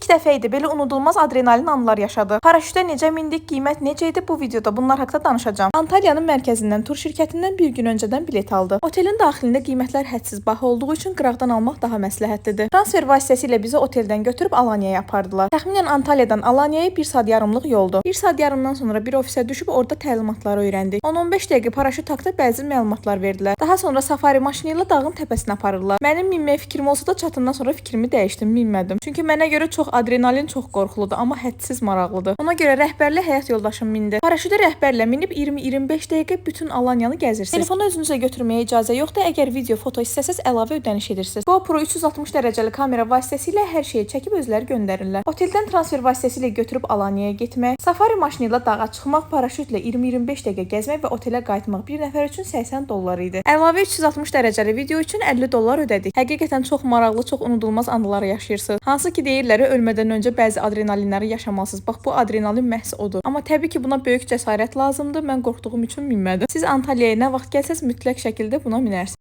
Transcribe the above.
İlk dəfə idi belə unudulmaz adrenalin anlar yaşadı. Paraşütə necə mindik, qiymət necə idi bu videoda bunlar haqqında danışacağam. Antalyanın mərkəzindən tur şirkətindən bir gün öncədən bilet aldı. Otelin daxilində qiymətlər hədsiz baha olduğu üçün qıraqdan almaq daha məsləhətlidir. Transfer vasitəsilə bizi oteldən götürüb Alanyaya apardılar. Təxminən Antalyadan Alanyaya 1 saat yarımlıq yoldur. 1 saat yarımdan sonra bir ofisə düşüb orada təlimatları öyrəndik. 10-15 dəqiqə paraşüt haqqında bəzi məlumatlar verdilər. Daha sonra safari maşını ilə dağın təpəsinə aparırlar. Mənim minməyə fikrim olsa da çatandan sonra fikrimi dəyişdim, minmədim. Çünki mənə görə çox adrenalin çox qorxuludur, amma hədsiz maraqlıdır. Ona görə rəhbərlə həyat yoldaşım mindi. Paraşütə rəhbərlə minib 20-25 dəqiqə bütün Alanyanı gəzirsiniz. Telefonu özünüzə götürməyə icazə yoxdur. Əgər video, foto istəsəz əlavə ödəniş edirsiniz. GoPro 360 dərəcəli kamera vasitəsilə hər şeyi çəkib özləri göndərirlər. Oteldən transfer vasitəsilə götürüb Alanyaya getmək, safari maşını ilə dağa çıxmaq, paraşütlə 20-25 dəqiqə gəzmək və otelə qayıtmaq bir nəfər üçün $80 idi. Əlavə 360 dərəcəli video üçün $50 ödədik. Həqiqətən çox maraqlı, çox unudulmaz anılar yaşayırsınız. Hansı ki deyirlər, ölmədən öncə bəzi adrenalinləri yaşamalısınız. Bax bu adrenalin məhz odur. Amma təbii ki buna böyük cəsarət lazımdır. Mən qorxduğum üçün minmədim. Siz Antalyaya nə vaxt gəlsəz mütləq şəkildə buna minərsiniz.